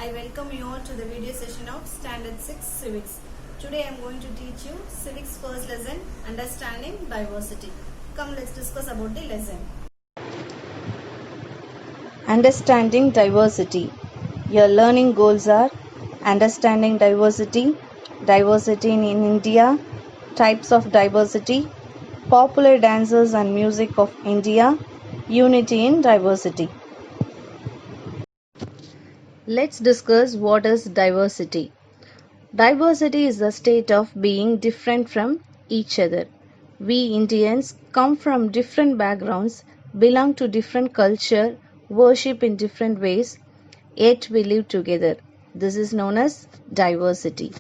I welcome you all to the video session of Standard 6 Civics. Today I am going to teach you Civics first lesson, Understanding Diversity. Come, let's discuss about the lesson. Understanding diversity. Your learning goals are understanding diversity, diversity in India, types of diversity, popular dances and music of India, unity in diversity. Let's discuss what is diversity. Diversity is the state of being different from each other. We Indians come from different backgrounds, belong to different culture, worship in different ways, yet we live together. This is known as diversity.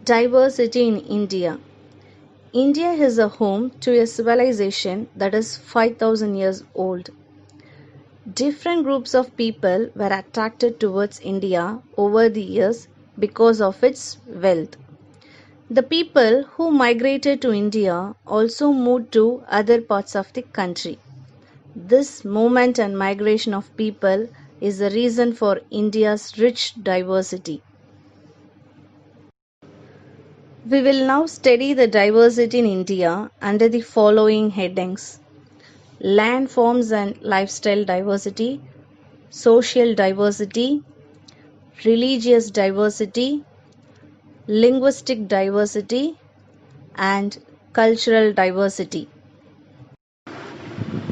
Diversity in India. India is a home to a civilization that is 5,000 years old. Different groups of people were attracted towards India over the years because of its wealth. The people who migrated to India also moved to other parts of the country. This movement and migration of people is the reason for India's rich diversity. We will now study the diversity in India under the following headings: landforms and lifestyle diversity, social diversity, religious diversity, linguistic diversity, and cultural diversity.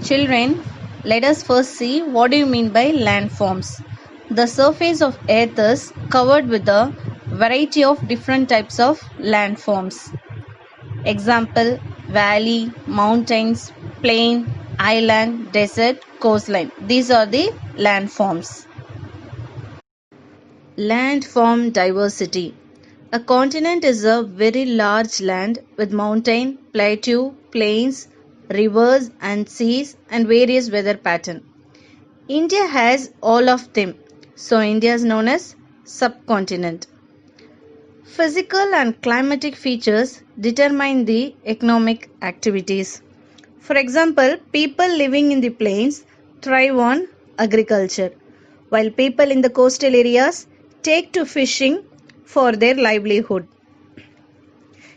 Children, let us first see what do you mean by landforms. The surface of earth is covered with a variety of different types of landforms. Example: valley, mountains, plain, island, desert, coastline. These are the landforms. Landform diversity. A continent is a very large land with mountain, plateau, plains, rivers and seas and various weather pattern. India has all of them, so India is known as subcontinent. Physical and climatic features determine the economic activities. For example, people living in the plains thrive on agriculture, while people in the coastal areas take to fishing for their livelihood.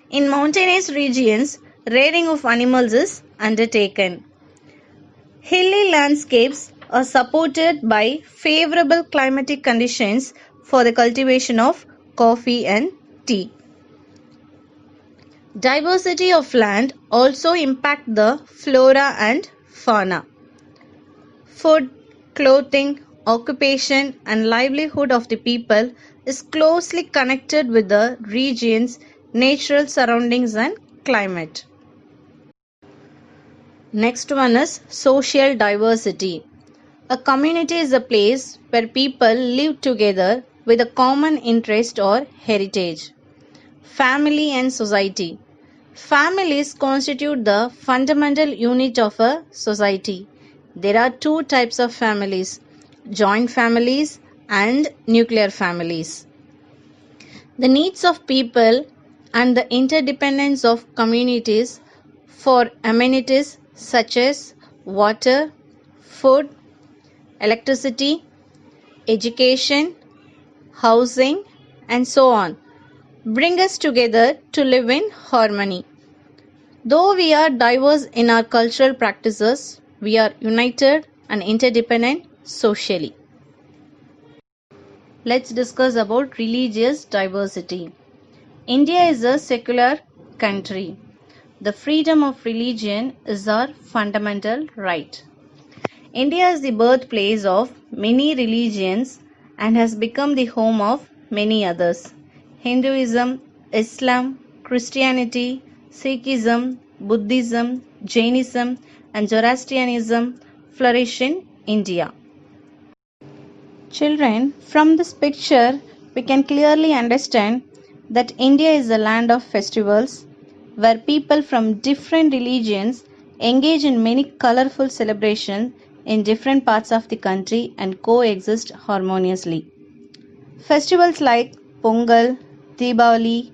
In mountainous regions, rearing of animals is undertaken. Hilly landscapes are supported by favorable climatic conditions for the cultivation of coffee and tea. Diversity of land also impact the flora and fauna. Food, clothing, occupation and livelihood of the people is closely connected with the region's natural surroundings and climate. Next one is social diversity. A community is a place where people live together with a common interest or heritage. Family and society. Families constitute the fundamental unit of a society. There are two types of families: joint families and nuclear families. The needs of people and the interdependence of communities for amenities such as water, food, electricity, education, housing, and so on bring us together to live in harmony. Though we are diverse in our cultural practices, we are united and interdependent socially. Let's discuss about religious diversity. India is a secular country. The freedom of religion is our fundamental right. India is the birthplace of many religions and has become the home of many others. Hinduism, Islam, Christianity, Sikhism, Buddhism, Jainism and Zoroastrianism flourish in India. Children, from this picture we can clearly understand that India is a land of festivals where people from different religions engage in many colorful celebrations in different parts of the country and coexist harmoniously. Festivals like Pongal, Deepavali,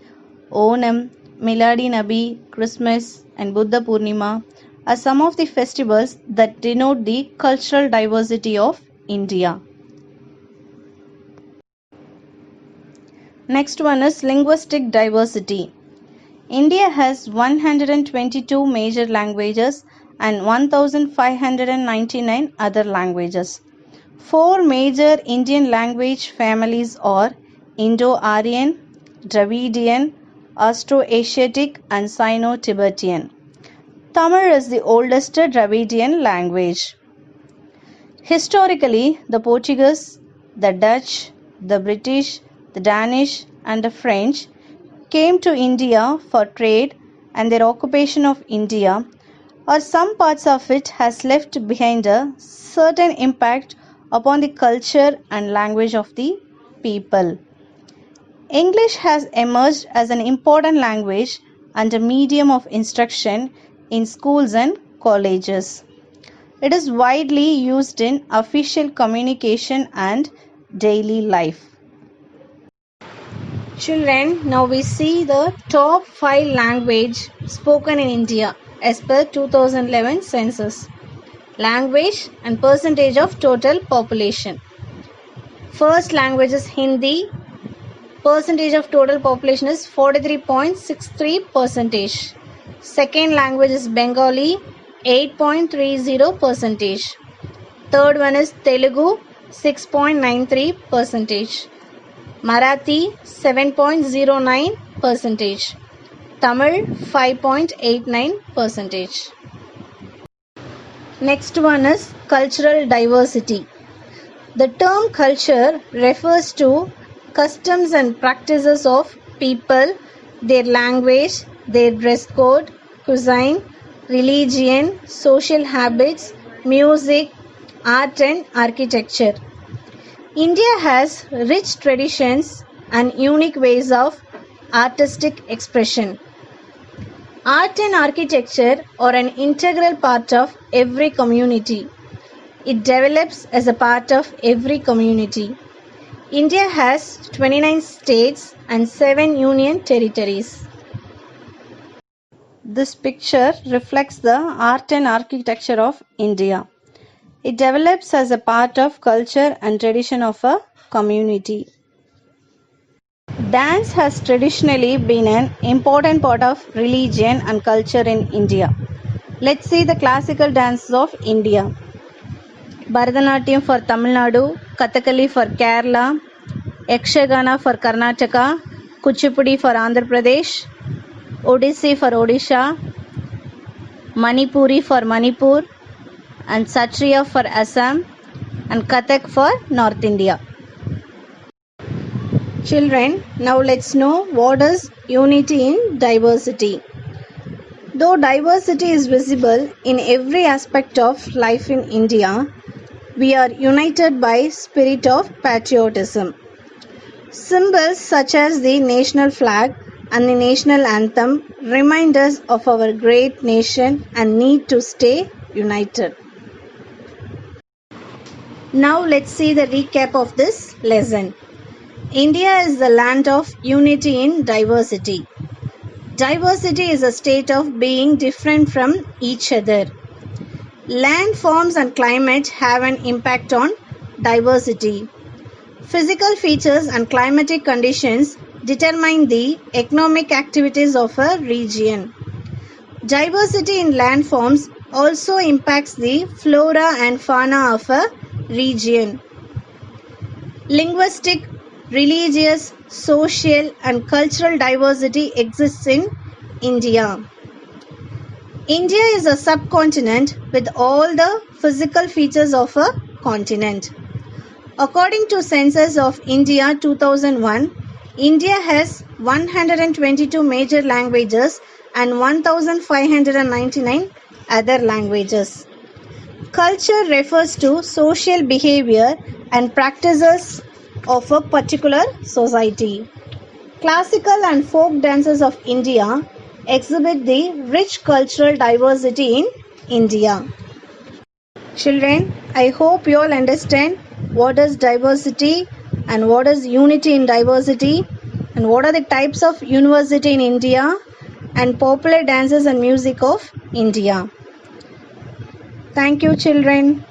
Onam, Miladi Nabi, Christmas and Buddha Purnima are some of the festivals that denote the cultural diversity of India. Next one is linguistic diversity. India has 122 major languages and 1599 other languages. Four major Indian language families are Indo-Aryan, Dravidian, Austroasiatic and Sino-Tibetan. Tamil is the oldest Dravidian language. Historically, the Portuguese, the Dutch, the British, the Danish and the French came to India for trade, and their occupation of India or some parts of it has left behind a certain impact upon the culture and language of the people. English has emerged as an important language and a medium of instruction in schools and colleges. It is widely used in official communication and daily life. Children, now we see the top 5 language spoken in India as per 2011 census. Language and percentage of total population. First language is Hindi. Percentage of total population is 43.63%. Second language is Bengali, 8.30%. Third one is Telugu, 6.93%. Marathi, 7.09%. Tamil, 5.89%. Next one is cultural diversity. The term culture refers to customs and practices of people, their language, their dress code, cuisine, religion, social habits, music, art and architecture. India has rich traditions and unique ways of artistic expression. Art and architecture are an integral part of every community. It develops as a part of every community. India has 29 states and 7 union territories. This picture reflects the art and architecture of India. It develops as a part of culture and tradition of a community. Dance has traditionally been an important part of religion and culture in India. Let's see the classical dances of India. Bharatanatyam for Tamil Nadu, Kathakali for Kerala, Yakshagana for Karnataka, Kuchipudi for Andhra Pradesh, Odissi for Odisha, Manipuri for Manipur, and Satriya for Assam, and Kathak for North India. Children, now let's know what is unity in diversity. Though diversity is visible in every aspect of life in India, we are united by spirit of patriotism. Symbols such as the national flag and the national anthem remind us of our great nation and need to stay united. Now let's see the recap of this lesson. India is the land of unity in diversity. Diversity is a state of being different from each other. Landforms and climate have an impact on diversity. Physical features and climatic conditions determine the economic activities of a region. Diversity in landforms also impacts the flora and fauna of a region. Linguistic, religious, social and cultural diversity exists in India. India is a subcontinent with all the physical features of a continent. According to Census of India 2001, India has 122 major languages and 1599 other languages. Culture refers to social behavior and practices of a particular society. Classical and folk dances of India exhibit the rich cultural diversity in India. Children, I hope you all understand what is diversity and what is unity in diversity and what are the types of university in India and popular dances and music of India. Thank you, children.